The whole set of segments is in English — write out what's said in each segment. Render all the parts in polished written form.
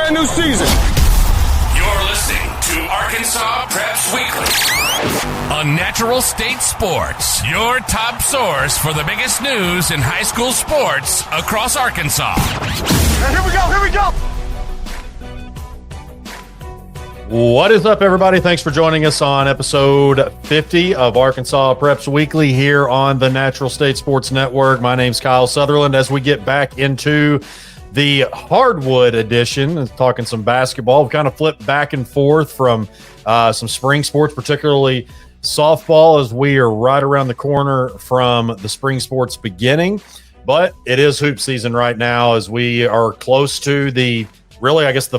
brand new season. You're listening to Arkansas Preps Weekly on Natural State Sports, your top source for the biggest news in high school sports across Arkansas. And here we go. What is up, everybody? Thanks for joining us on episode 50 of Arkansas Preps Weekly here on the Natural State Sports Network. My name's Kyle Sutherland. As we get back into the hardwood edition, talking some basketball, we've kind of flipped back and forth from some spring sports, particularly softball, as we are right around the corner from the spring sports beginning. But it is hoop season right now, as we are close to the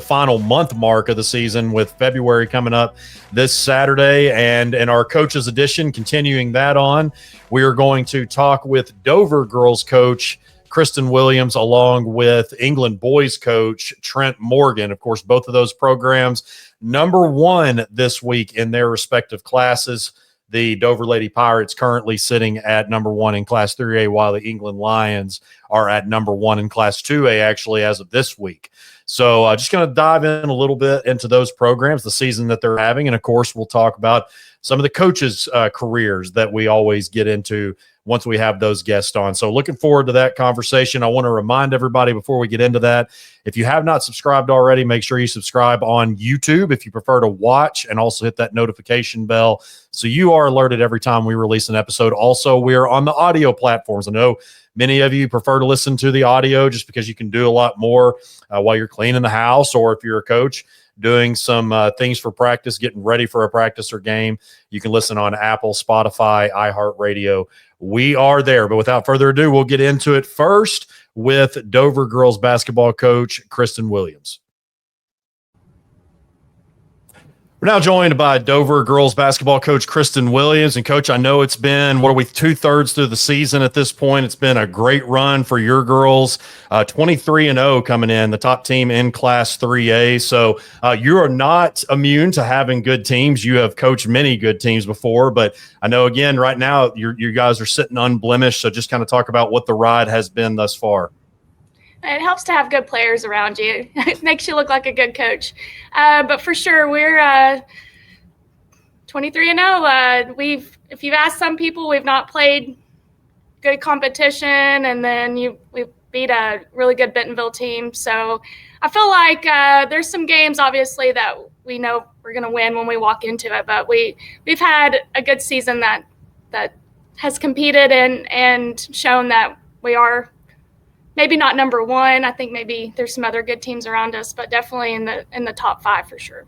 final month mark of the season, with February coming up this Saturday. And in our coaches edition, continuing that on, we are going to talk with Dover girls coach Kristian Williams, along with England boys coach Trent Morgan. Of course, both of those programs number one this week in their respective classes. The Dover Lady Pirates currently sitting at number one in Class 3A, while the England Lions are at number one in Class 2A, actually, as of this week. So just going to dive in a little bit into those programs, the season that they're having. And, of course, we'll talk about some of the coaches' careers that we always get into once we have those guests on. So looking forward to that conversation. I want to remind everybody before we get into that, if you have not subscribed already, make sure you subscribe on YouTube if you prefer to watch, and also hit that notification bell so you are alerted every time we release an episode. Also, we are on the audio platforms. I know many of you prefer to listen to the audio just because you can do a lot more while you're cleaning the house, or if you're a coach doing some things for practice, getting ready for a practice or game. You can listen on Apple, Spotify, iHeartRadio. We are there. But without further ado, we'll get into it first with Dover girls basketball coach Kristian Williams. We're now joined by Dover girls basketball coach Kristian Williams. And, Coach, I know it's been, 2/3 through the season at this point. It's been a great run for your girls, 23-0 coming in, the top team in Class 3A. So you are not immune to having good teams. You have coached many good teams before, but I know, again, right now you guys are sitting unblemished. So just kind of talk about what the ride has been thus far. It helps to have good players around you. It makes you look like a good coach. But for sure, we're 23-0. If you've asked some people, we've not played good competition, and then we beat a really good Bentonville team. So I feel like there's some games, obviously, that we know we're going to win when we walk into it. But we've had a good season that has competed and shown that we are maybe not number one. I think maybe there's some other good teams around us, but definitely in the top five for sure.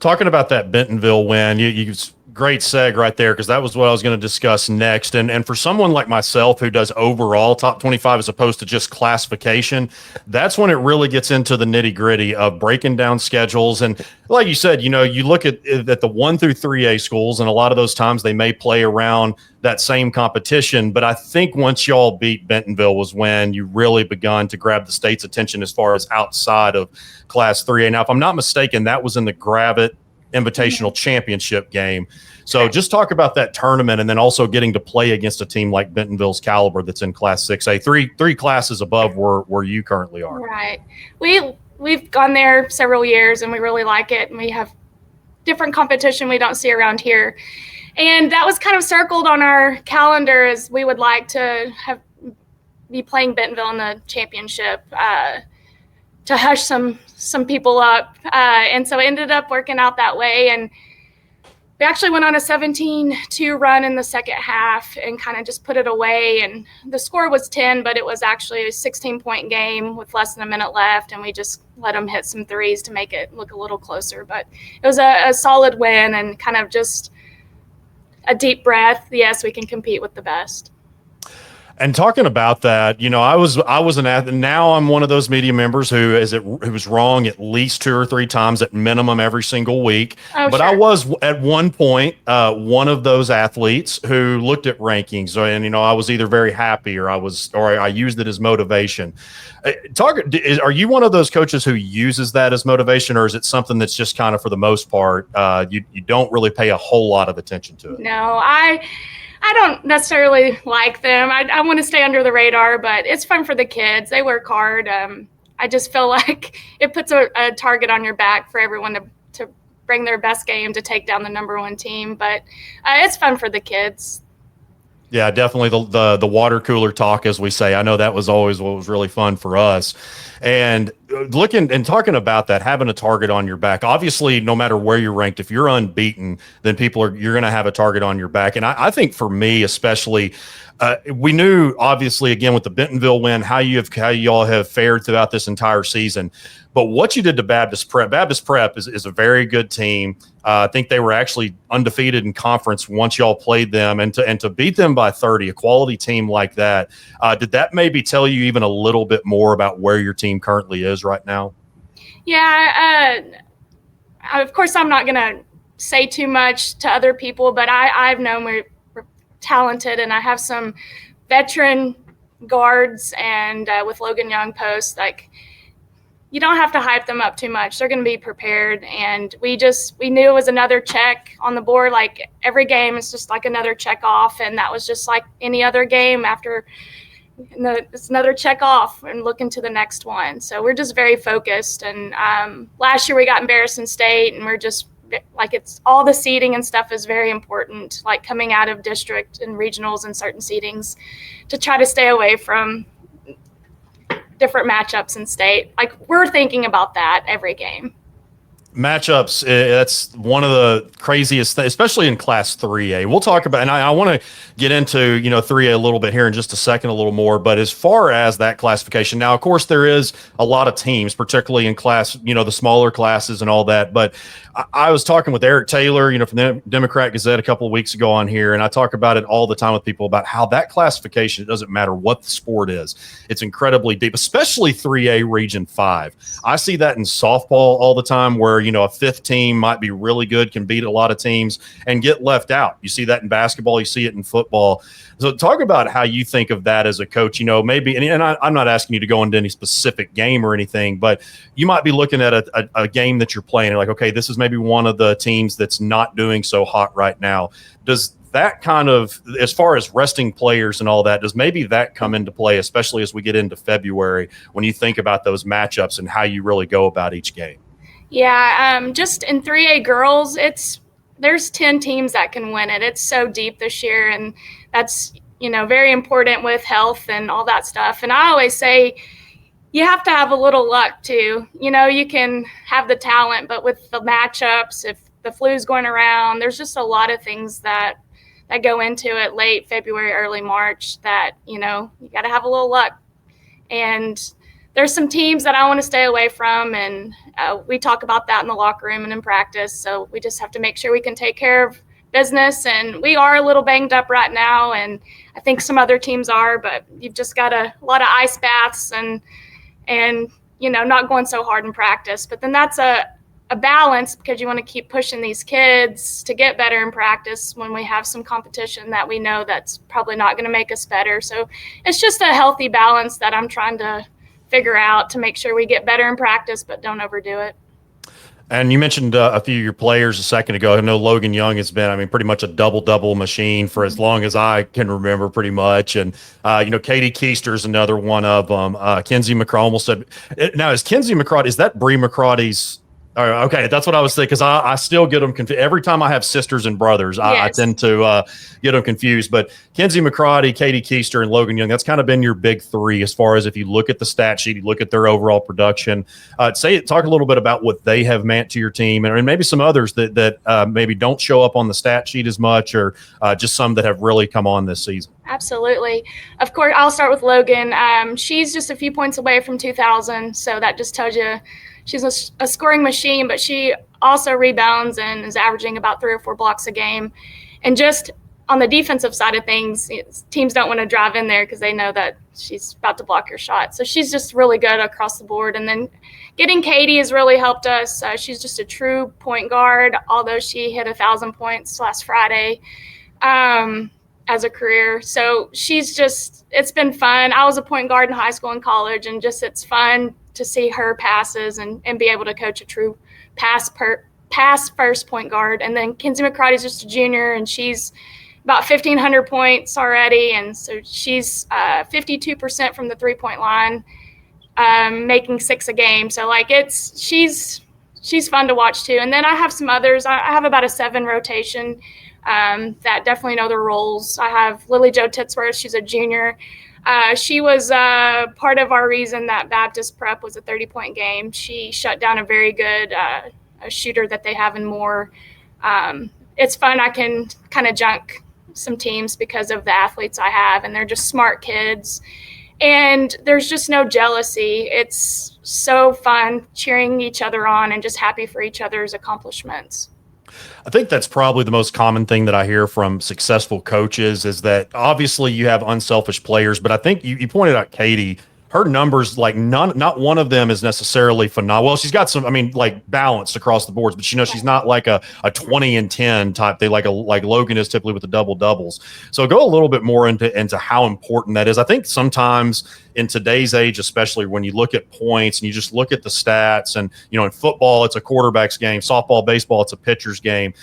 Talking about that Bentonville win, you great seg right there, because that was what I was going to discuss next. And for someone like myself who does overall top 25 as opposed to just classification, that's when it really gets into the nitty gritty of breaking down schedules. And like you said, you look at the 1 through 3A schools, and a lot of those times they may play around that same competition. But I think once y'all beat Bentonville was when you really begun to grab the state's attention as far as outside of Class 3A. Now, if I'm not mistaken, that was in the Gravitt Invitational Championship game. So just talk about that tournament, and then also getting to play against a team like Bentonville's caliber that's in Class 6A, three classes above where you currently are. Right. We've gone there several years, and we really like it, and we have different competition we don't see around here. And that was kind of circled on our calendar, as we would like to be playing Bentonville in the championship to hush some people up. And so it ended up working out that way. And we actually went on a 17-2 run in the second half and kind of just put it away. And the score was 10, but it was actually a 16-point game with less than a minute left. And we just let them hit some threes to make it look a little closer. But it was a solid win, and kind of just a deep breath. Yes, we can compete with the best. And talking about that, I was an athlete. Now I'm one of those media members who was wrong at least 2 or 3 times at minimum every single week. Oh, but sure. I was at one point one of those athletes who looked at rankings, and I was either very happy or I used it as motivation. Are you one of those coaches who uses that as motivation, or is it something that's just kind of, for the most part, you don't really pay a whole lot of attention to it? No, I don't necessarily like them. I want to stay under the radar, but it's fun for the kids. They work hard. I I just feel like it puts a target on your back for everyone to bring their best game to take down the number one team. But it's fun for the kids. Yeah, definitely the water cooler talk, as we say. I know that was always what was really fun for us. And looking and talking about that, having a target on your back, obviously, no matter where you're ranked, if you're unbeaten, then you're going to have a target on your back. And I think for me, especially, we knew obviously again with the Bentonville win how you all have fared throughout this entire season. But what you did to Baptist Prep is a very good team. I think they were actually undefeated in conference once y'all played them, and to beat them by 30, a quality team like that. Did that maybe tell you even a little bit more about where your team currently is right now? Yeah, of course I'm not going to say too much to other people, but I've known we're talented, and I have some veteran guards, and with Logan Young post, like, you don't have to hype them up too much. They're going to be prepared. And we knew it was another check on the board. Like every game is just like another check off. And that was just like any other game after it's another check off and looking to the next one. So we're just very focused. And last year we got Embarrassing State, and we're just like, it's all the seeding and stuff is very important, like coming out of district and regionals and certain seedings to try to stay away from different matchups in state. Like we're thinking about that every game. Matchups, that's one of the craziest things, especially in Class 3A. We'll talk about, and I want to get into 3A a little bit here in just a second, a little more. But as far as that classification, now of course there is a lot of teams, particularly in class, the smaller classes and all that. But I was talking with Eric Taylor, from the Democrat Gazette a couple of weeks ago on here, and I talk about it all the time with people about how that classification, it doesn't matter what the sport is, it's incredibly deep, especially 3A Region 5. I see that in softball all the time, where a fifth team might be really good, can beat a lot of teams and get left out. You see that in basketball, you see it in football. So talk about how you think of that as a coach, maybe, and I'm not asking you to go into any specific game or anything, but you might be looking at a game that you're playing and like, okay, this is maybe one of the teams that's not doing so hot right now. Does that kind of, as far as resting players and all that, does maybe that come into play, especially as we get into February, when you think about those matchups and how you really go about each game? Yeah, just in 3A girls, there's 10 teams that can win it. It's so deep this year, and that's, very important with health and all that stuff. And I always say you have to have a little luck too. You can have the talent, but with the matchups, if the flu's going around, there's just a lot of things that go into it late February, early March that, you got to have a little luck. And there's some teams that I want to stay away from, and we talk about that in the locker room and in practice. So we just have to make sure we can take care of business, and we are a little banged up right now, and I think some other teams are, but you've just got a lot of ice baths and not going so hard in practice. But then that's a balance, because you want to keep pushing these kids to get better in practice when we have some competition that we know that's probably not going to make us better. So it's just a healthy balance that I'm trying to figure out to make sure we get better in practice, but don't overdo it. And you mentioned a few of your players a second ago. I know Logan Young has been, pretty much a double machine for as long as I can remember, pretty much. And, Katie Keister's another one of them. Kenzie McCraw almost said, now is Kenzie McCraw, is that Bree McCrawdy's? Okay, that's what I was thinking, because I still get them confused. Every time I have sisters and brothers, yes. I tend to get them confused. But Kenzie McCrawdy, Katie Keister, and Logan Young, that's kind of been your big three as far as if you look at the stat sheet, you look at their overall production. Talk a little bit about what they have meant to your team, and maybe some others that maybe don't show up on the stat sheet as much, or just some that have really come on this season. Absolutely. Of course, I'll start with Logan. She's just a few points away from 2,000, so that just tells you she's a scoring machine, but she also rebounds and is averaging about 3 or 4 blocks a game. And just on the defensive side of things, teams don't want to drive in there because they know that she's about to block your shot. So she's just really good across the board. And then getting Katie has really helped us. She's just a true point guard, although she hit 1,000 points last Friday as a career. So it's been fun. I was a point guard in high school and college, and it's fun to see her passes and be able to coach a true pass first point guard. And then Kenzie McCrawdy's just a junior, and she's about 1,500 points already. And so she's 52% from the 3-point line. making 6 a game. So like she's fun to watch too. And then I have some others. I have about a 7 rotation that definitely know their roles. I have Lily Jo Titsworth. She's a junior. She was part of our reason that Baptist Prep was a 30-point game. She shut down a very good a shooter that they have in Moore. It's fun. I can kind of junk some teams because of the athletes I have, and they're just smart kids. And there's just no jealousy. It's so fun cheering each other on and just happy for each other's accomplishments. I think that's probably the most common thing that I hear from successful coaches is that obviously you have unselfish players, but I think you pointed out Katie, her numbers, like not one of them is necessarily phenomenal. Well, she's got some, I mean, like balanced across the boards, but she's not like a 20 and 10 type thing, like Logan is typically with the double doubles. So go a little bit more into how important that is. I think sometimes in today's age, especially when you look at points and you just look at the stats and, in football, it's a quarterback's game, softball, baseball, it's a pitcher's game.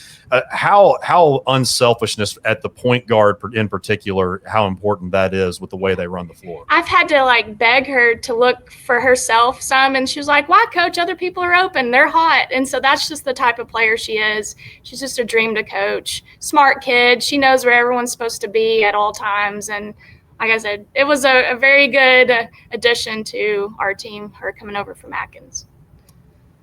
How unselfishness at the point guard in particular, how important that is with the way they run the floor. I've had to like beg her to look for herself some, and she was like, why, coach? Other people are open. They're hot. And so that's just the type of player she is. She's just a dream to coach. Smart kid. She knows where everyone's supposed to be at all times. And like I said, it was a very good addition to our team, her coming over from Atkins.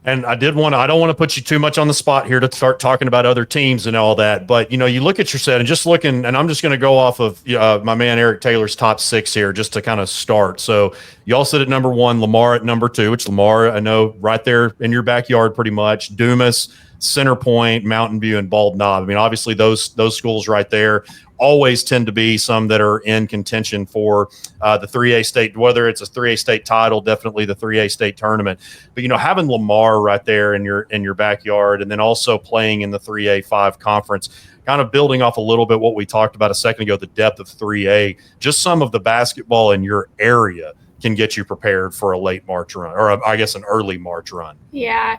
And I don't want to put you too much on the spot here to start talking about other teams and all that. But, you look at your set and just looking, and I'm just going to go off of my man Eric Taylor's top 6 here just to kind of start. So you all sit at number 1, Lamar at number 2, which Lamar, I know right there in your backyard pretty much, Dumas, Center Point, Mountain View, and Bald Knob. I mean, obviously those schools right there always tend to be some that are in contention for the 3A state, whether it's a 3A state title, definitely the 3A state tournament. But, having Lamar right there in your backyard and then also playing in the 3A5 conference, kind of building off a little bit what we talked about a second ago, the depth of 3A, just some of the basketball in your area can get you prepared for a late March run, or I guess an early March run. Yeah.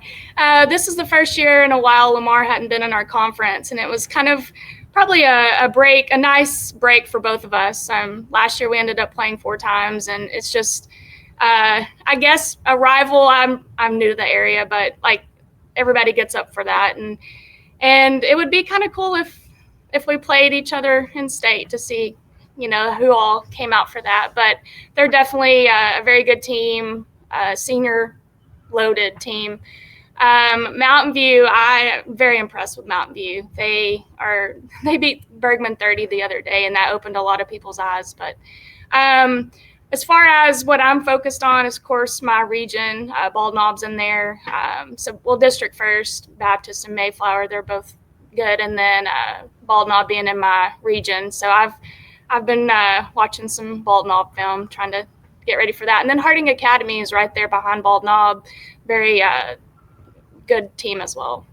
This is the first year in a while Lamar hadn't been in our conference, and it was kind of probably a nice break for both of us. Last year we ended up playing 4 times, and it's just, I guess a rival. I'm new to the area, but like everybody gets up for that. And it would be kind of cool if we played each other in state to see, who all came out for that. But they're definitely a very good team, senior loaded team. Mountain View, I'm very impressed with Mountain View. They beat Bergman 30 the other day, and that opened a lot of people's eyes. But as far as what I'm focused on, is, of course, my region, Bald Knob's in there. District first, Baptist and Mayflower, they're both good. And then Bald Knob being in my region. So I've been watching some Bald Knob film, trying to get ready for that. And then Harding Academy is right there behind Bald Knob. Very good team as well.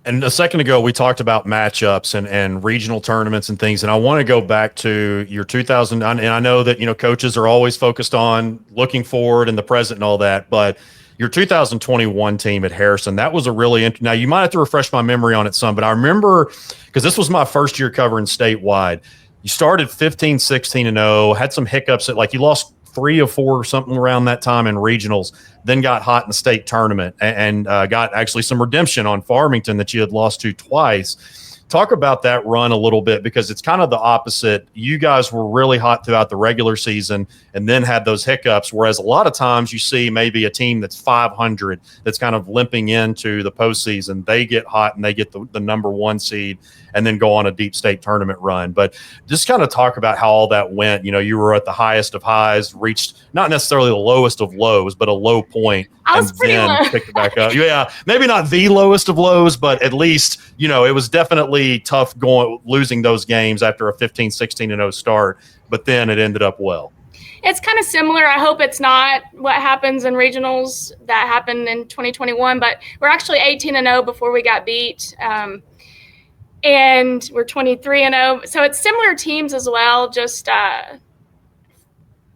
And a second ago, we talked about matchups and regional tournaments and things. And I want to go back to your 2000. And I know that, coaches are always focused on looking forward and the present and all that. But your 2021 team at Harrison, that was a really now you might have to refresh my memory on it some, but I remember because this was my first year covering statewide. You started 15, 16-0, had some hiccups at you lost 3 or 4 or something around that time in regionals, then got hot in the state tournament and got actually some redemption on Farmington that you had lost to twice. Talk about that run a little bit, because it's kind of the opposite. You guys were really hot throughout the regular season and then had those hiccups, whereas a lot of times you see maybe a team that's 500 that's kind of limping into the postseason. They get hot and they get the number 1 seed and then go on a deep state tournament run. But just kind of talk about how all that went. You were at the highest of highs, reached not necessarily the lowest of lows, but a low point. I was pretty low. Picked it back up. Yeah, maybe not the lowest of lows, but at least, it was definitely tough losing those games after a 15, 16-0 start, but then it ended up well. It's kind of similar. I hope it's not what happens in regionals that happened in 2021, but we're actually 18-0 before we got beat. And we're 23-0. So it's similar teams as well, just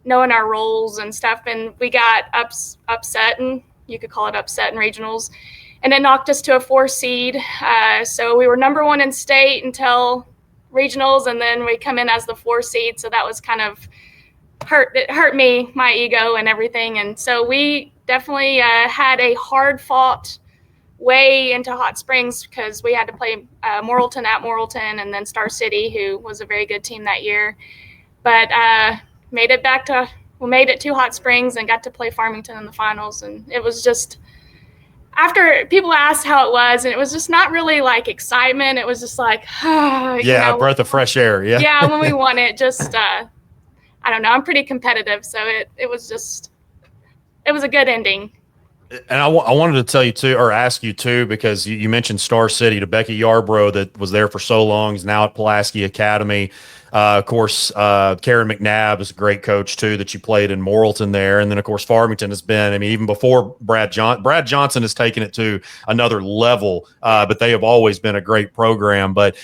knowing our roles and stuff. And we got upset, and you could call it upset in regionals. And it knocked us to a 4 seed. So we were number 1 in state until regionals, and then we come in as the 4 seed. So that was kind of hurt me, my ego and everything. And so we definitely had a hard fought way into Hot Springs because we had to play Morrilton at Morrilton and then Star City, who was a very good team that year. But made it to Hot Springs and got to play Farmington in the finals. And it was just, after people asked how it was, and it was just not really like excitement. It was just like, a breath of fresh air. Yeah. Yeah. When we won it, just, I don't know. I'm pretty competitive. So it was a good ending. And I wanted to tell you too, or ask you too, because you mentioned Star City, to Becky Yarbrough that was there for so long, is now at Pulaski Academy. Of course, Karen McNabb is a great coach too, that you played in Morrilton there. And then of course, Farmington has been, I mean, even before Brad Johnson has taken it to another level, but they have always been a great program. But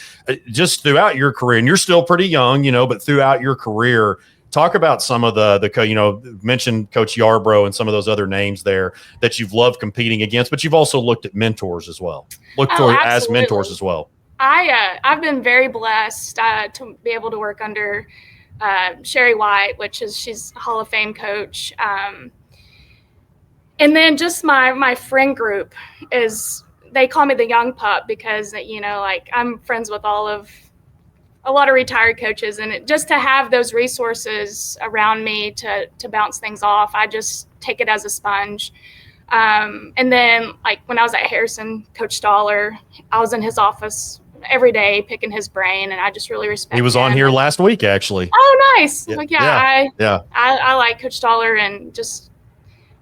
just throughout your career, and you're still pretty young, but throughout your career, talk about some of the mentioned Coach Yarbrough and some of those other names there that you've loved competing against, but you've also looked at mentors as well. As mentors as well. I've been very blessed to be able to work under Sherry White, she's a Hall of Fame coach. And then just my friend group they call me the young pup because, I'm friends with a lot of retired coaches, and just to have those resources around me to bounce things off, I just take it as a sponge. And then when I was at Harrison, Coach Stoller, I was in his office every day picking his brain, and I just really respect him. He was on here last week, actually. Oh, nice. Yeah. I like Coach Stoller, and just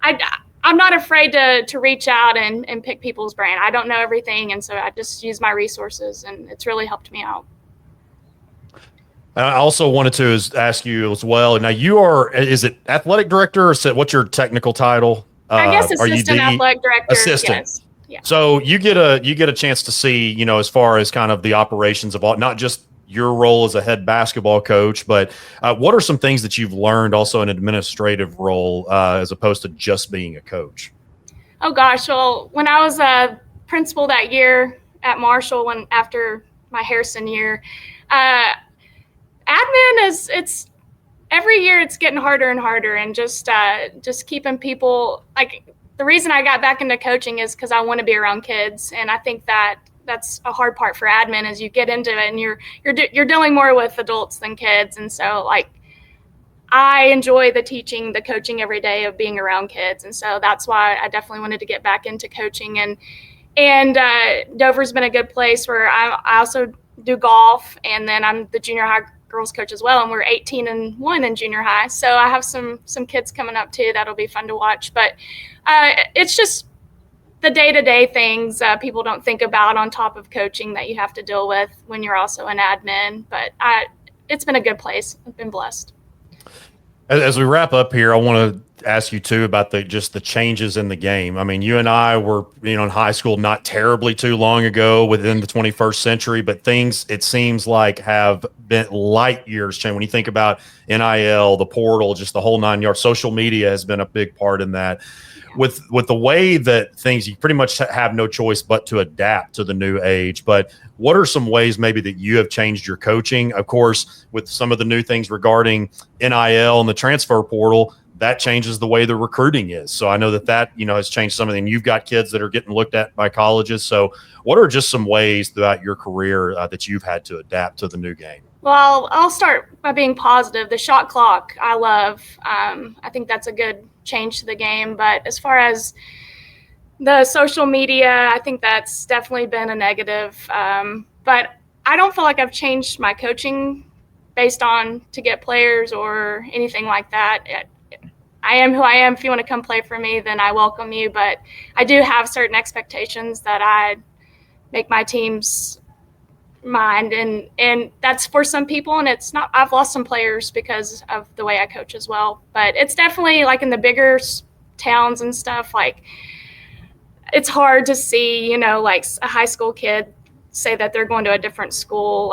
I'm not afraid to reach out and pick people's brain. I don't know everything, and so I just use my resources, and it's really helped me out. I also wanted to ask you as well. Now is it athletic director, or what's your technical title? I guess assistant athletic director. Assistant. Yes. Yeah. So you get a chance to see, as far as kind of the operations of not just your role as a head basketball coach, but what are some things that you've learned also in an administrative role as opposed to just being a coach? Oh gosh. Well, when I was a principal that year at Marshall, after my Harrison year, admin it's every year it's getting harder and harder, and just keeping people, the reason I got back into coaching is because I want to be around kids, and I think that's a hard part for admin is you get into it and you're dealing more with adults than kids, and so I enjoy the teaching, the coaching every day of being around kids, and so that's why I definitely wanted to get back into coaching, and Dover's been a good place where I also do golf, and then I'm the junior high girls coach as well, and we're 18-1 in junior high, so I have some kids coming up too that'll be fun to watch. But it's just the day-to-day things people don't think about on top of coaching that you have to deal with when you're also an admin. But it's been a good place. I've been blessed. As we wrap up here, I want to ask you too about the changes in the game. I mean, you and I were, in high school not terribly too long ago within the 21st century, but things, it seems like, have been light years change. When you think about NIL, the portal, just the whole 9 yards, social media has been a big part in that. With the way that things, you pretty much have no choice but to adapt to the new age. But what are some ways maybe that you have changed your coaching? Of course, with some of the new things regarding NIL and the transfer portal, that changes the way the recruiting is. So I know that has changed some of them. You've got kids that are getting looked at by colleges. So what are just some ways throughout your career that you've had to adapt to the new game? Well, I'll start by being positive. The shot clock, I love. I think that's a good change to the game. But as far as the social media, I think that's definitely been a negative. But I don't feel like I've changed my coaching based on to get players or anything like that. I am who I am. If you want to come play for me, then I welcome you. But I do have certain expectations that I make my teams mind, and that's for some people, and it's not. I've lost some players because of the way I coach as well. But it's definitely in the bigger towns and stuff, it's hard to see, a high school kid say that they're going to a different school.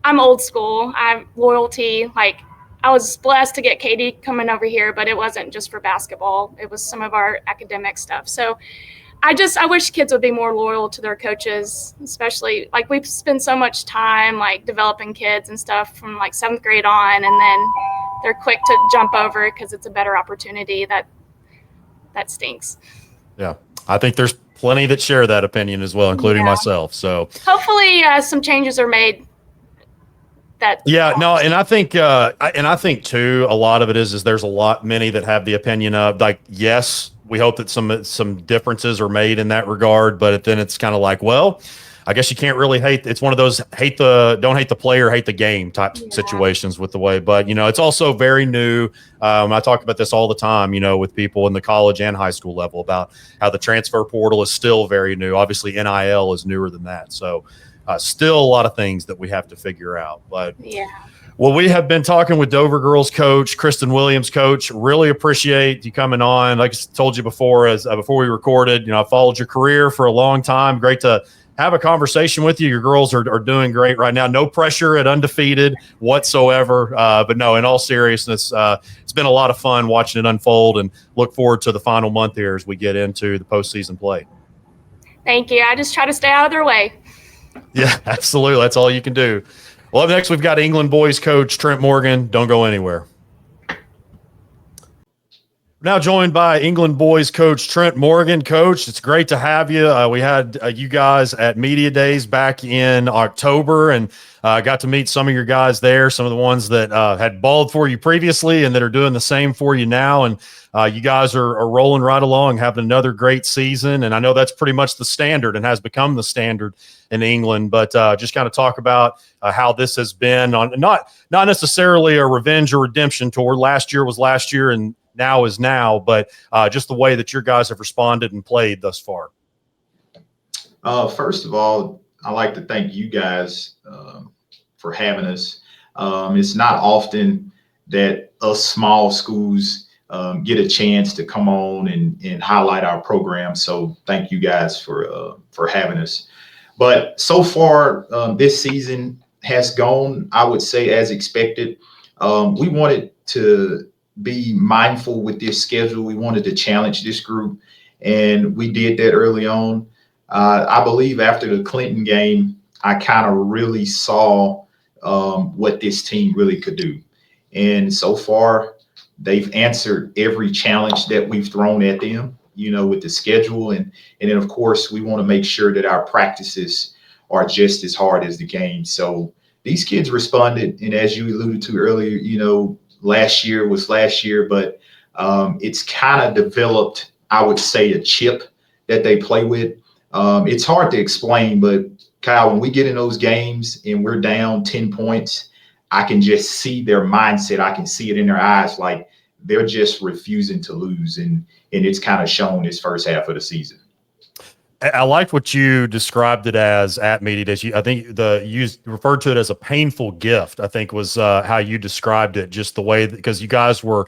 I'm old school. I'm loyalty. I was blessed to get Katie coming over here, but it wasn't just for basketball. It was some of our academic stuff. So I wish kids would be more loyal to their coaches, especially we spend so much time developing kids and stuff from 7th grade on, and then they're quick to jump over because it's a better opportunity. That stinks. Yeah, I think there's plenty that share that opinion as well, including myself. So hopefully some changes are made. And I think too, a lot of it is there's many that have the opinion of like, yes, we hope that some differences are made in that regard, but then it's kind of like, well, I guess you can't really hate. It's one of those don't hate the player, hate the game type situations with the way. But it's also very new. I talk about this all the time, with people in the college and high school level about how the transfer portal is still very new. Obviously, NIL is newer than that, so. Still a lot of things that we have to figure out. But well, we have been talking with Dover girls coach, Kristian Williams coach. Really appreciate you coming on. Like I told you before, before we recorded, I followed your career for a long time. Great to have a conversation with you. Your girls are doing great right now. No pressure at undefeated whatsoever. But no, in all seriousness, it's been a lot of fun watching it unfold, and look forward to the final month here as we get into the postseason play. Thank you. I just try to stay out of their way. Yeah, absolutely. That's all you can do. Well, up next, we've got England boys coach Trent Morgan. Don't go anywhere. We're now joined by England boys coach Trent Morgan. Coach, it's great to have you. We had you guys at Media Days back in October, and got to meet some of your guys there, some of the ones that had balled for you previously and that are doing the same for you now. And you guys are rolling right along, having another great season. And I know that's pretty much the standard and has become the standard in England. But just kind of talk about how this has been on not necessarily a revenge or redemption tour. Last year was last year and now is now, but just the way that your guys have responded and played thus far. First of all, I'd like to thank you guys for having us. It's not often that us small schools get a chance to come on and highlight our program. So thank you guys for having us. But so far, this season has gone, I would say, as expected. We wanted to be mindful with this schedule. We wanted to challenge this group, and we did that early on. I believe after the Clinton game, I kind of really saw what this team really could do. And so far, they've answered every challenge that we've thrown at them, with the schedule. And then, of course, we want to make sure that our practices are just as hard as the game. So these kids responded. And as you alluded to earlier, last year was last year, but it's kind of developed, I would say, a chip that they play with. It's hard to explain, but Kyle, when we get in those games and we're down 10 points, I can just see their mindset. I can see it in their eyes, like they're just refusing to lose. And it's kind of shown this first half of the season. I like what you described it as at Media Days. I think you referred to it as a painful gift, I think was how you described it, just the way because you guys were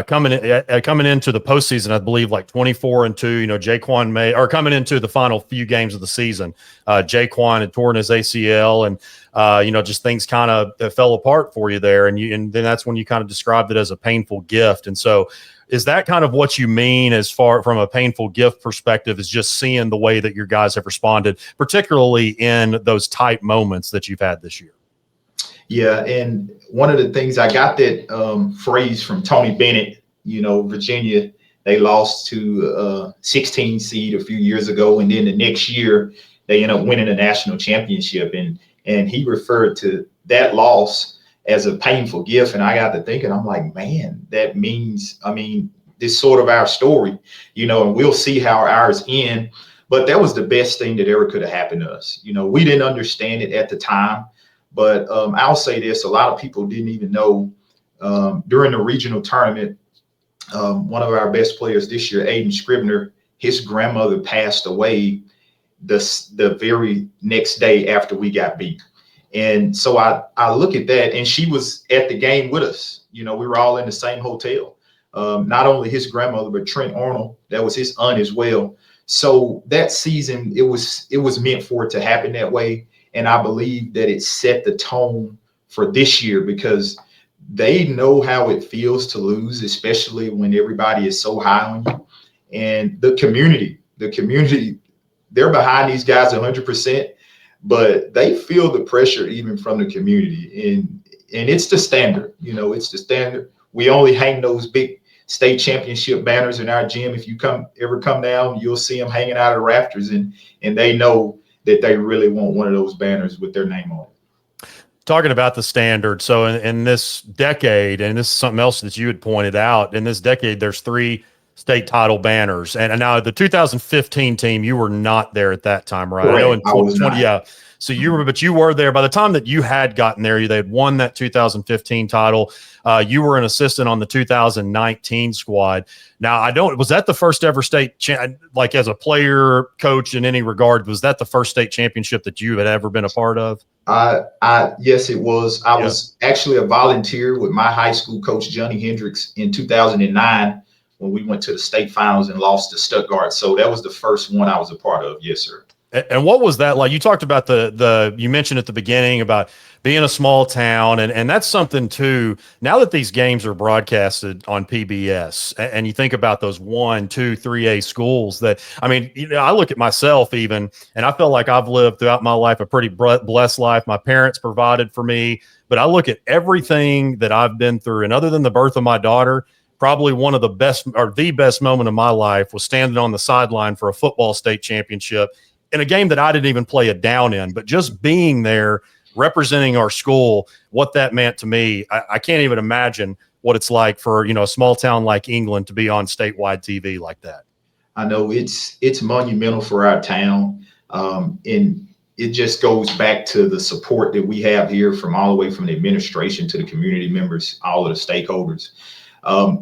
coming into the postseason, I believe, like 24-2. Jaquan coming into the final few games of the season. Jaquan had torn his ACL, and just things kind of fell apart for you there, and then that's when you kind of described it as a painful gift. And so, is that kind of what you mean as far from a painful gift perspective, is just seeing the way that your guys have responded, particularly in those tight moments that you've had this year? Yeah, and one of the things I got that phrase from Tony Bennett, Virginia, they lost to a 16 seed a few years ago. And then the next year they ended up winning a national championship. And he referred to that loss as a painful gift. And I got to thinking, I'm like, man, that means, this sort of our story, and we'll see how ours end. But that was the best thing that ever could have happened to us. We didn't understand it at the time, but I'll say this, a lot of people didn't even know during the regional tournament, one of our best players this year, Aiden Scribner, his grandmother passed away the very next day after we got beat. And so I look at that, and she was at the game with us. We were all in the same hotel. Not only his grandmother, but Trent Arnold, that was his aunt as well. So that season, it was meant for it to happen that way. And I believe that it set the tone for this year, because they know how it feels to lose, especially when everybody is so high on you. And the community, they're behind these guys 100%. But they feel the pressure even from the community. And it's the standard. It's the standard. We only hang those big state championship banners in our gym. If you ever come down, you'll see them hanging out of the rafters, and they know that they really want one of those banners with their name on it. Talking about the standard. So in this decade, and this is something else that you had pointed out, in this decade, there's 3 state title banners. And now the 2015 team, you were not there at that time, right? Correct. I know in I was 2020, not. yeah. So you were there. By the time that you had gotten there, they had won that 2015 title. You were an assistant on the 2019 squad. Now, was that the first ever state, like as a player, coach in any regard, was that the first state championship that you had ever been a part of? Yes, it was. I was actually a volunteer with my high school coach, Johnny Hendricks, in 2009 when we went to the state finals and lost to Stuttgart. So that was the first one I was a part of. Yes, sir. And what was that like? You talked about you mentioned at the beginning about being a small town, and that's something too. Now that these games are broadcasted on PBS, and you think about those 1, 2, 3A schools that, I mean, I look at myself even, and I feel like I've lived throughout my life a pretty blessed life. My parents provided for me, but I look at everything that I've been through, and other than the birth of my daughter, probably one of the best or the best moment of my life was standing on the sideline for a football state championship in a game that I didn't even play a down in, but just being there representing our school, what that meant to me, I can't even imagine what it's like for, a small town like England to be on statewide TV like that. I know it's monumental for our town. And it just goes back to the support that we have here from all the way from the administration to the community members, all of the stakeholders.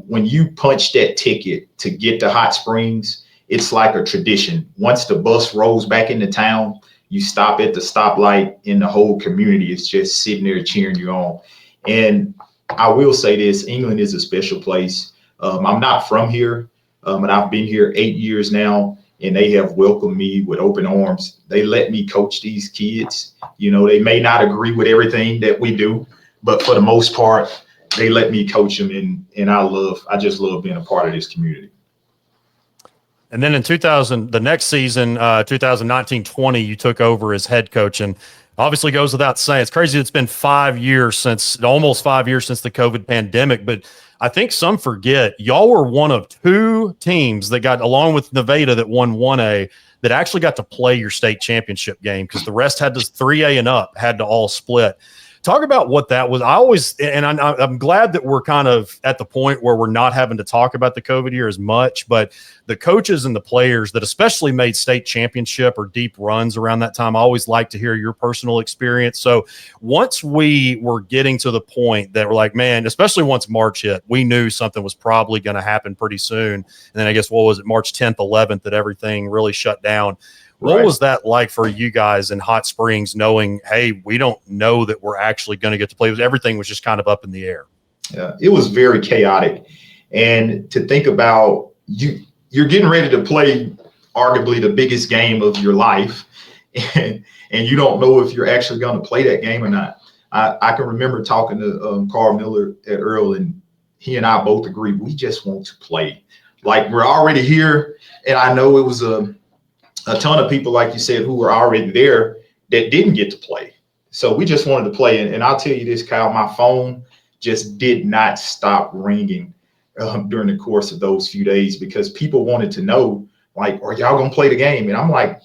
When you punch that ticket to get to Hot Springs, it's like a tradition. Once the bus rolls back into town, you stop at the stoplight and the whole community is just sitting there cheering you on. And I will say this, England is a special place. I'm not from here, but I've been here 8 years now, and they have welcomed me with open arms. They let me coach these kids. They may not agree with everything that we do, but for the most part, they let me coach them, and I just love being a part of this community. And then in the next season, 2019-20, you took over as head coach, and obviously goes without saying, it's crazy. It's been almost 5 years since the COVID pandemic, but I think some forget y'all were one of 2 teams that got, along with Nevada, that won 1A, that actually got to play your state championship game, because the rest had to 3A and up had to all split. Talk about what that was. I'm glad that we're kind of at the point where we're not having to talk about the COVID year as much, but the coaches and the players that especially made state championship or deep runs around that time, I always like to hear your personal experience. So once we were getting to the point that we're like, man, especially once March hit, we knew something was probably going to happen pretty soon. And then I guess, March 10th, 11th, that everything really shut down. What was that like for you guys in Hot Springs, knowing, hey, we don't know that we're actually going to get to play? Everything was just kind of up in the air. Yeah, it was very chaotic. And to think about, you're getting ready to play arguably the biggest game of your life, and you don't know if you're actually going to play that game or not. I can remember talking to Carl Miller at Earl, and he and I both agreed we just want to play. Like, we're already here, and I know it was a ton of people, like you said, who were already there that didn't get to play. So we just wanted to play. And I'll tell you this, Kyle, my phone just did not stop ringing during the course of those few days, because people wanted to know, like, are y'all going to play the game? And I'm like,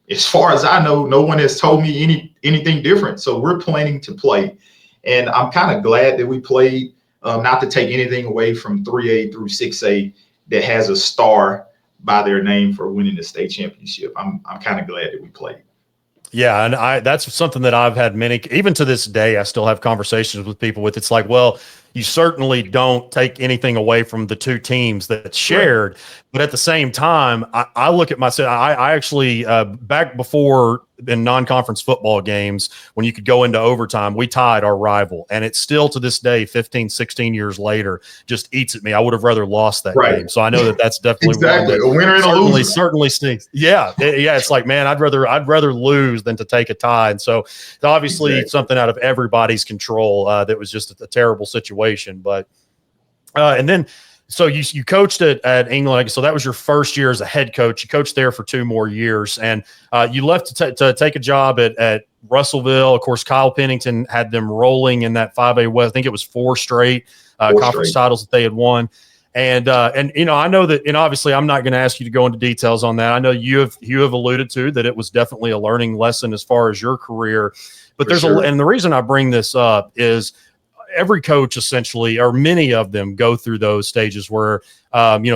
as far as I know, no one has told me anything different. So we're planning to play. And I'm kind of glad that we played, not to take anything away from 3A through 6A that has a star by their name for winning the state championship. I'm kind of glad that we played. Yeah, and that's something that I've had even to this day, I still have conversations with people with. It's like, well, you certainly don't take anything away from the 2 teams that shared, but at the same time, I look at myself. I actually back before in non-conference football games, when you could go into overtime, we tied our rival, and it's still to this day, 15, 16 years later, just eats at me. I would have rather lost that game. So I know that that's definitely exactly a winner and a loser. Certainly stinks. Yeah, it's like, man, I'd rather lose than to take a tie. And so it's obviously something out of everybody's control. That was just a terrible situation. But and then So you coached at England. So that was your first year as a head coach. You coached there for 2 more years, and you left to take a job at Russellville. Of course, Kyle Pennington had them rolling in that 5A West. I think it was 4 straight conference titles that they had won. And I know that, obviously I'm not going to ask you to go into details on that. I know you have alluded to that it was definitely a learning lesson as far as your career, but and the reason I bring this up is every coach essentially, or many of them, go through those stages where,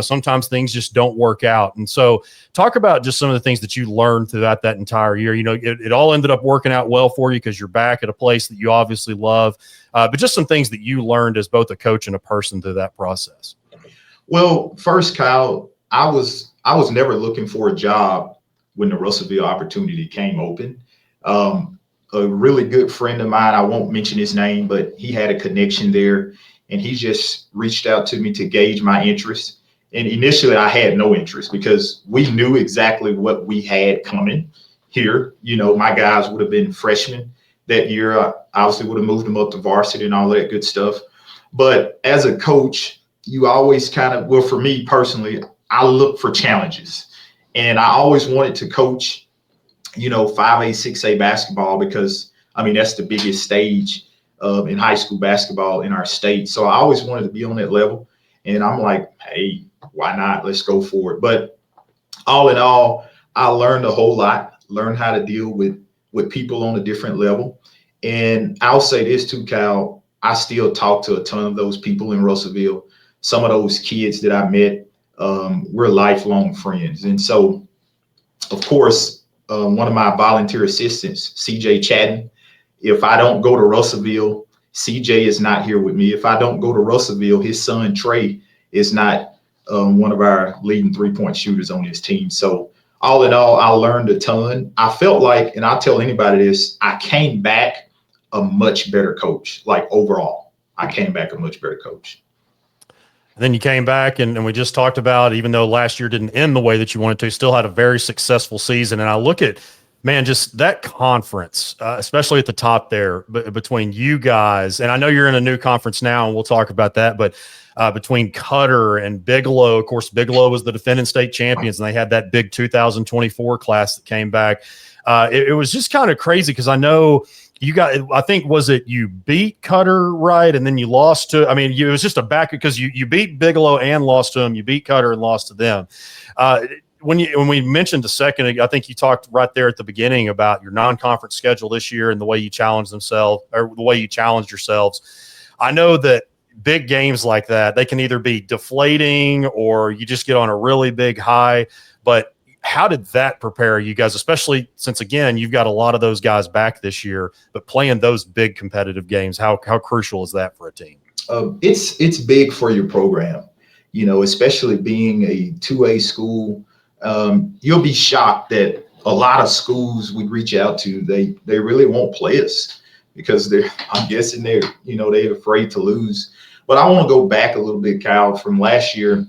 sometimes things just don't work out. And so talk about just some of the things that you learned throughout that entire year. It all ended up working out well for you because you're back at a place that you obviously love, but just some things that you learned as both a coach and a person through that process. Well, first, Kyle, I was never looking for a job when the Russellville opportunity came open. A really good friend of mine, I won't mention his name, but he had a connection there, and he just reached out to me to gauge my interest. And initially, I had no interest because we knew exactly what we had coming here. My guys would have been freshmen that year. I obviously would have moved them up to varsity and all that good stuff. But as a coach, you always for me personally, I look for challenges, and I always wanted to coach 5A, 6A basketball because, that's the biggest stage in high school basketball in our state. So I always wanted to be on that level. And I'm like, hey, why not? Let's go for it. But all in all, I learned a whole lot, learned how to deal with people on a different level. And I'll say this too, Cal, I still talk to a ton of those people in Russellville. Some of those kids that I met, we're lifelong friends. And so, of course, one of my volunteer assistants, CJ Chatton, if I don't go to Russellville, CJ is not here with me. If I don't go to Russellville, his son Trey is not one of our leading 3-point shooters on his team. So all in all, I learned a ton. I felt like, and I'll tell anybody this, I came back a much better coach. Like overall, I came back a much better coach. And then you came back, and we just talked about, even though last year didn't end the way that you wanted to, still had a very successful season. And I look at, just that conference, especially at the top there, between you guys, and I know you're in a new conference now, and we'll talk about that, but between Cutter and Bigelow, of course, Bigelow was the defending state champions, and they had that big 2024 class that came back. It was just kind of crazy because I know you got, I think, was it you beat Cutter, right? And then you lost to, it was just a back because you beat Bigelow and lost to them. You beat Cutter and lost to them. When we mentioned a second, I think you talked right there at the beginning about your non-conference schedule this year and the way you challenged yourselves. I know that big games like that, they can either be deflating or you just get on a really big high, but how did that prepare you guys, especially since, again, you've got a lot of those guys back this year, but playing those big competitive games, how crucial is that for a team? It's big for your program, especially being a 2A school. You'll be shocked that a lot of schools we reach out to, they really won't play us because I'm guessing they're afraid to lose. But I want to go back a little bit, Kyle, from last year.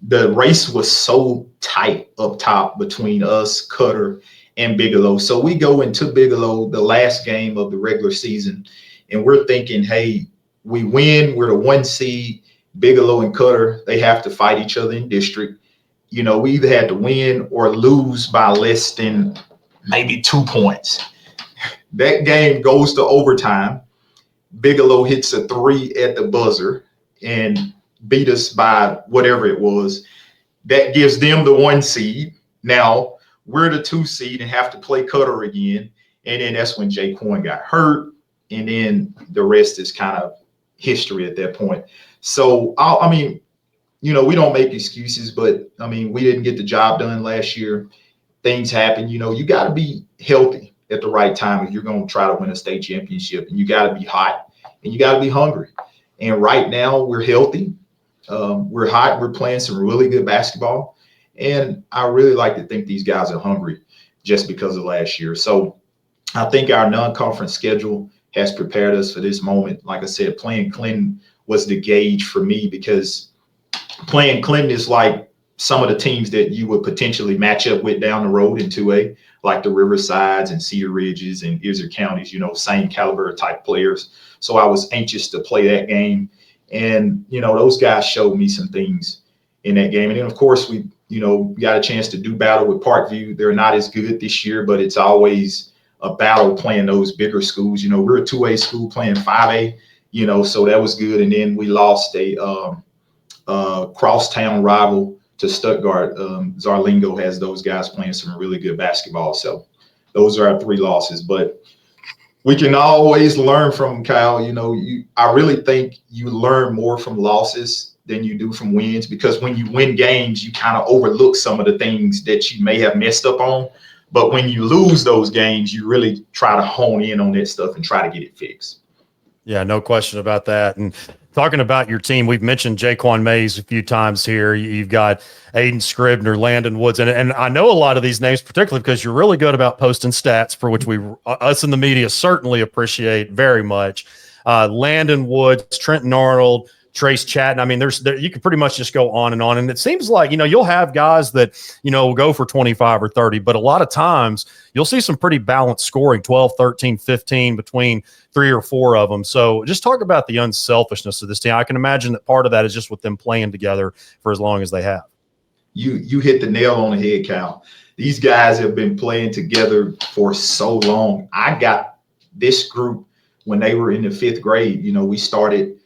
The race was so tight up top between us, Cutter, and Bigelow. So we go into Bigelow, the last game of the regular season, and we're thinking, hey, we win, we're the 1 seed. Bigelow and Cutter, they have to fight each other in district. We either had to win or lose by less than maybe 2 points. That game goes to overtime. Bigelow hits a 3 at the buzzer and beat us by whatever it was. That gives them the 1 seed. Now we're the 2 seed and have to play Cutter again. And then that's when Jay Coyne got hurt. And then the rest is kind of history at that point. So, we don't make excuses, but we didn't get the job done last year. Things happen. You got to be healthy at the right time if you're going to try to win a state championship, and you got to be hot and you got to be hungry. And right now we're healthy. We're hot. We're playing some really good basketball. And I really like to think these guys are hungry just because of last year. So I think our non-conference schedule has prepared us for this moment. Like I said, playing Clinton was the gauge for me because playing Clinton is like some of the teams that you would potentially match up with down the road in 2A, like the Riversides and Cedar Ridges and Iser counties, same caliber type players. So I was anxious to play that game. And, those guys showed me some things in that game. And then, of course, we got a chance to do battle with Parkview. They're not as good this year, but it's always a battle playing those bigger schools. We're a 2A school playing 5A, so that was good. And then we lost a crosstown rival to Stuttgart. Zarlingo has those guys playing some really good basketball. So those are our 3 losses. But we can always learn from them, Kyle. I really think you learn more from losses than you do from wins, because when you win games, you kind of overlook some of the things that you may have messed up on. But when you lose those games, you really try to hone in on that stuff and try to get it fixed. Yeah, no question about that. And talking about your team, we've mentioned Jaquan Mays a few times here. You've got Aiden Scribner, Landon Woods, and I know a lot of these names, particularly because you're really good about posting stats, for which us in the media certainly appreciate very much. Landon Woods, Trenton Arnold, Trace Chatton. I mean, you can pretty much just go on. And it seems like, you'll have guys that, will go for 25 or 30, but a lot of times you'll see some pretty balanced scoring, 12, 13, 15 between 3 or 4 of them. So just talk about the unselfishness of this team. I can imagine that part of that is just with them playing together for as long as they have. You hit the nail on the head, Cal. These guys have been playing together for so long. I got this group when they were in the 5th grade. We started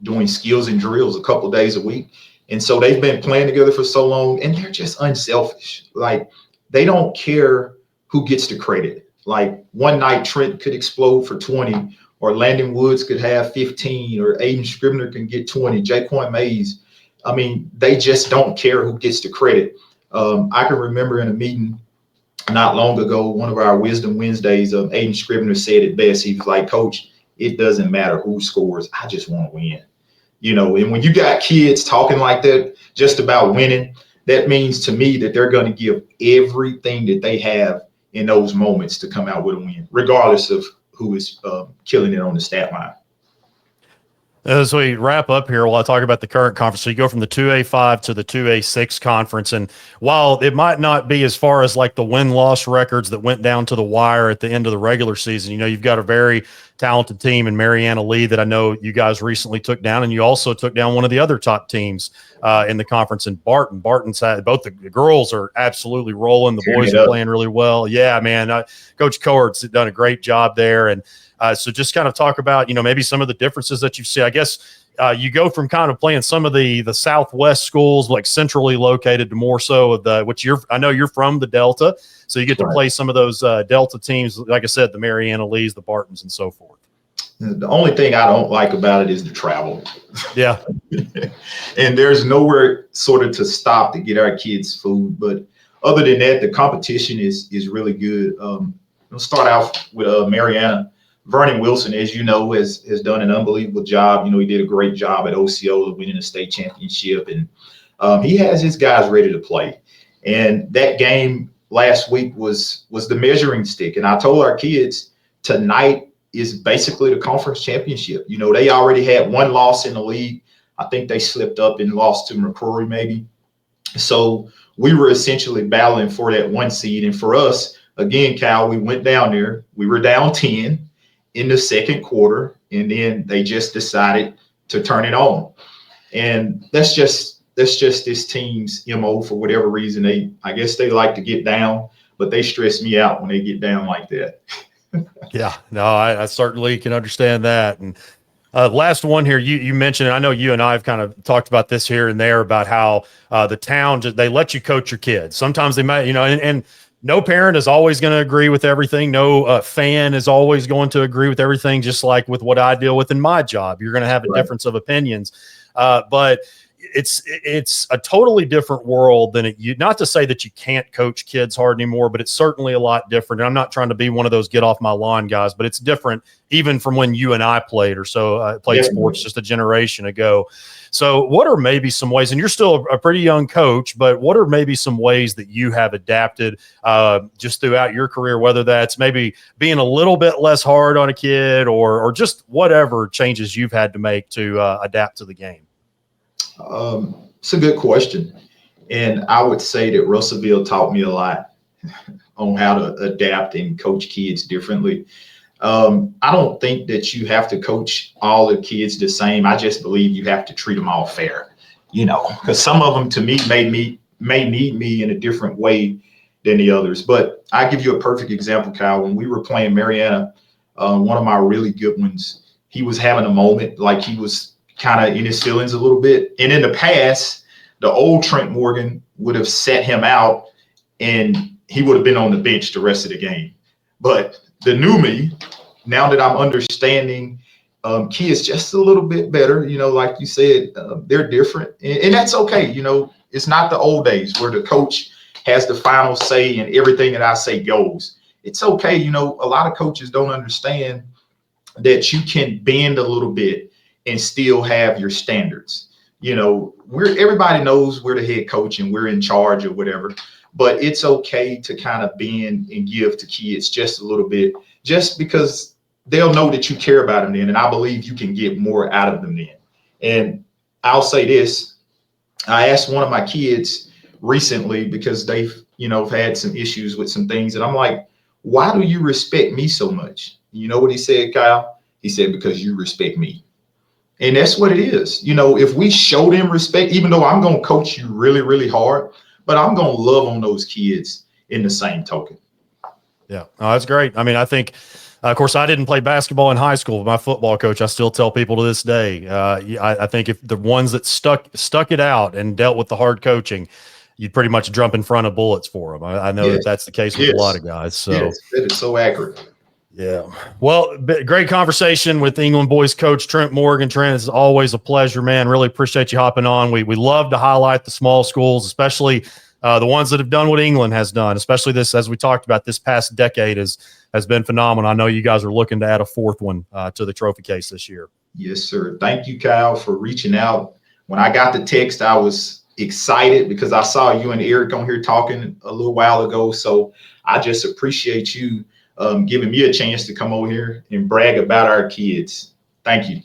doing skills and drills a couple of days a week. And so they've been playing together for so long, and they're just unselfish. Like, they don't care who gets the credit. Like, one night Trent could explode for 20, or Landon Woods could have 15, or Aiden Scribner can get 20, Jaquan Mays. I mean, they just don't care who gets the credit. I can remember in a meeting not long ago, one of our Wisdom Wednesdays, Aiden Scribner said it best. He was like, "Coach, it doesn't matter who scores. I just want to win." And when you got kids talking like that, just about winning, that means to me that they're going to give everything that they have in those moments to come out with a win, regardless of who is killing it on the stat line. As we wrap up here, while I talk about the current conference, so you go from the 2A5 to the 2A6 conference, and while it might not be as far as like the win-loss records that went down to the wire at the end of the regular season, you've got a very talented team in Mariana Lee that I know you guys recently took down, and you also took down one of the other top teams in the conference in Barton. Barton's had both the girls are absolutely rolling. The boys are playing really well. Yeah, man. Coach Cohart's done a great job there, and so just kind of talk about, maybe some of the differences that you see. I guess you go from kind of playing some of the Southwest schools, like centrally located, to more so of I know you're from the Delta, so you get to play some of those Delta teams, like I said, the Mariana Lees, the Bartons, and so forth. The only thing I don't like about it is the travel. Yeah. And there's nowhere sort of to stop to get our kids food. But other than that, the competition is really good. We'll start out with Mariana. Vernon Wilson, as you know, has done an unbelievable job. He did a great job at Osceola winning a state championship, and he has his guys ready to play. And that game last week was the measuring stick. And I told our kids tonight is basically the conference championship. They already had one loss in the league. I think they slipped up and lost to McCrory maybe. So we were essentially battling for that 1 seed. And for us, again, Cal, we went down there. We were down 10 in the second quarter, and then they just decided to turn it on. And that's just this team's MO for whatever reason. I guess they like to get down, but they stress me out when they get down like that. Yeah, no, I certainly can understand that. And last one here, you mentioned, and I know you and I have kind of talked about this here and there about how the town, they let you coach your kids. Sometimes they might, and no parent is always going to agree with everything. No fan is always going to agree with everything, just like with what I deal with in my job. You're going to have a difference of opinions. But it's a totally different world than not to say that you can't coach kids hard anymore, but it's certainly a lot different. And I'm not trying to be one of those get off my lawn guys, but it's different even from when you and I played played sports just a generation ago. So what are maybe some ways, and you're still a pretty young coach, but what are maybe some ways that you have adapted just throughout your career, whether that's maybe being a little bit less hard on a kid or just whatever changes you've had to make to adapt to the game? It's a good question. And I would say that Russellville taught me a lot on how to adapt and coach kids differently. I don't think that you have to coach all the kids the same. I just believe you have to treat them all fair, because some of them to me may need me in a different way than the others. But I give you a perfect example, Kyle. When we were playing Mariana, one of my really good ones, he was having a moment like he was kind of in his feelings a little bit. And in the past, the old Trent Morgan would have set him out and he would have been on the bench the rest of the game. But the new me, now that I'm understanding kids just a little bit better, like you said, they're different. And that's okay. It's not the old days where the coach has the final say and everything that I say goes. It's okay. A lot of coaches don't understand that you can bend a little bit and still have your standards. Everybody knows we're the head coach and we're in charge or whatever, but it's okay to kind of bend and give to kids just a little bit, just because they'll know that you care about them then. And I believe you can get more out of them then. And I'll say this, I asked one of my kids recently because they've, had some issues with some things. And I'm like, why do you respect me so much? You know what he said, Kyle? He said, because you respect me. And that's what it is. If we show them respect, even though I'm going to coach you really, really hard, but I'm going to love on those kids in the same token. Yeah, that's great. I mean, I think, of course, I didn't play basketball in high school, but my football coach, I still tell people to this day, I think if the ones that stuck it out and dealt with the hard coaching, you'd pretty much jump in front of bullets for them. I know that's the case with a lot of guys. So that is so accurate. Yeah. Well, great conversation with England boys coach Trent Morgan. Trent, it's always a pleasure, man. Really appreciate you hopping on. We love to highlight the small schools, especially the ones that have done what England has done, especially this, as we talked about, this past decade has been phenomenal. I know you guys are looking to add a fourth one to the trophy case this year. Yes, sir. Thank you, Kyle, for reaching out. When I got the text, I was excited because I saw you and Eric on here talking a little while ago. So I just appreciate you giving me a chance to come over here and brag about our kids. Thank you.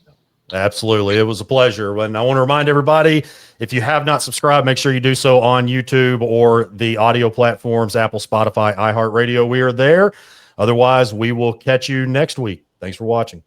Absolutely. It was a pleasure. And I want to remind everybody, if you have not subscribed, make sure you do so on YouTube or the audio platforms, Apple, Spotify, iHeartRadio. We are there. Otherwise, we will catch you next week. Thanks for watching.